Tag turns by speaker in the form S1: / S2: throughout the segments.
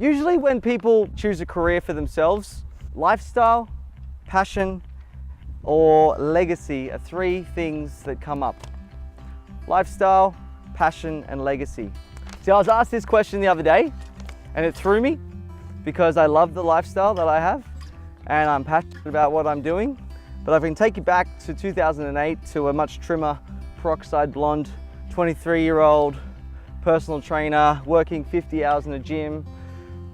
S1: Usually when people choose a career for themselves, lifestyle, passion, or legacy are three things that come up. Lifestyle, passion, and legacy. See, I was asked this question the other day and it threw me because I love the lifestyle that I have and I'm passionate about what I'm doing. But I can take you back to 2008 to a much trimmer, peroxide blonde, 23-year-old personal trainer, working 50 hours in a gym,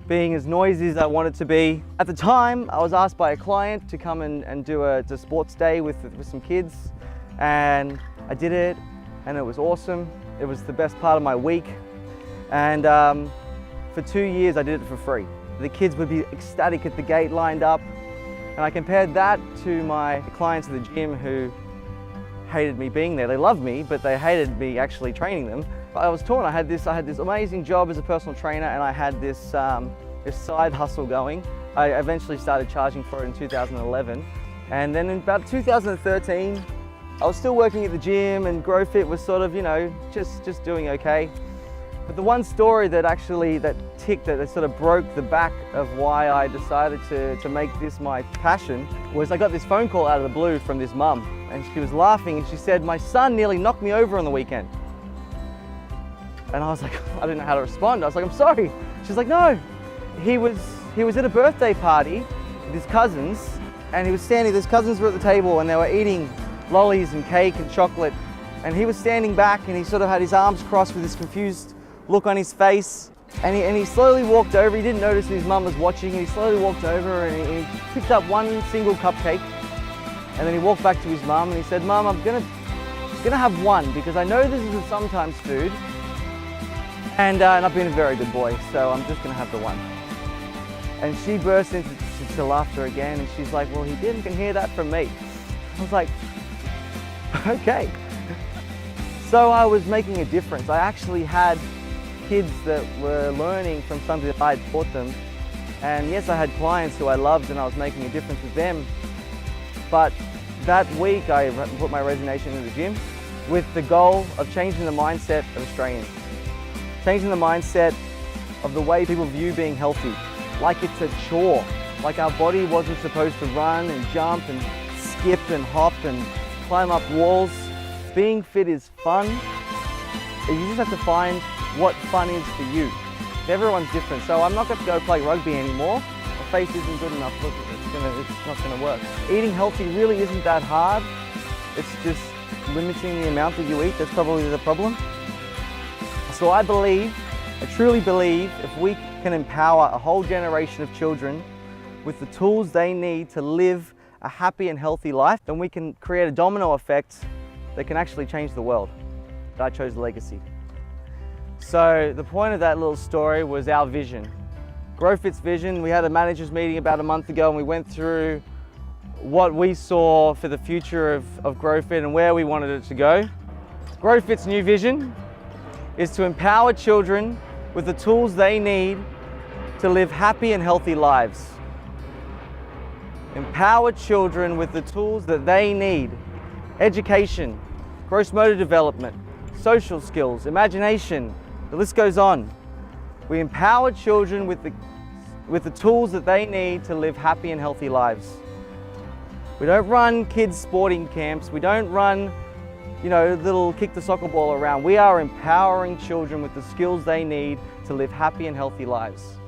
S1: being as noisy as I wanted to be. At the time, I was asked by a client to come and do a sports day with some kids, and I did it, and it was awesome. It was the best part of my week, and for 2 years I did it for free. The kids would be ecstatic at the gate, lined up, and I compared that to my clients at the gym who hated me being there. They loved me, but they hated me actually training them. I was torn. I had this amazing job as a personal trainer, and I had this side hustle going. I eventually started charging for it in 2011, and then in about 2013, I was still working at the gym, and GrowFit was sort of, just doing okay. But the one story that sort of broke the back of why I decided to make this my passion was I got this phone call out of the blue from this mum, and she was laughing and she said, "My son nearly knocked me over on the weekend." And I was like, I didn't know how to respond. I was like, "I'm sorry." She's like, "No, he was at a birthday party with his cousins, and he was standing, his cousins were at the table and they were eating lollies and cake and chocolate, and he was standing back and he sort of had his arms crossed with this confused look on his face, and he slowly walked over. He didn't notice his mum was watching, and he slowly walked over and he picked up one single cupcake, and then he walked back to his mum and he said, "Mum, I'm gonna have one because I know this is a sometimes food, and I've been a very good boy, so I'm just gonna have the one." And she burst into laughter again, and she's like, "Well, he didn't hear that from me." I was like, okay. So I was making a difference. I actually had kids that were learning from something that I had taught them. And yes, I had clients who I loved and I was making a difference with them. But that week I put my resignation in the gym with the goal of changing the mindset of Australians. Changing the mindset of the way people view being healthy. Like it's a chore. Like our body wasn't supposed to run and jump and skip and hop and climb up walls. Being fit is fun. You just have to find what fun is for you. Everyone's different, so I'm not going to go play rugby anymore. My face isn't good enough. Look, it's not going to work. Eating healthy really isn't that hard. It's just limiting the amount that you eat. That's probably the problem. So I truly believe, if we can empower a whole generation of children with the tools they need to live a happy and healthy life, then we can create a domino effect that can actually change the world. I chose legacy. So the point of that little story was our vision. GrowFit's vision. We had a managers meeting about a month ago and we went through what we saw for the future of GrowFit and where we wanted it to go. GrowFit's new vision is to empower children with the tools they need to live happy and healthy lives. Empower children with the tools that they need. Education, gross motor development, social skills, imagination, the list goes on. We empower children with the tools that they need to live happy and healthy lives. We don't run kids' sporting camps. We don't run, little kick the soccer ball around. We are empowering children with the skills they need to live happy and healthy lives.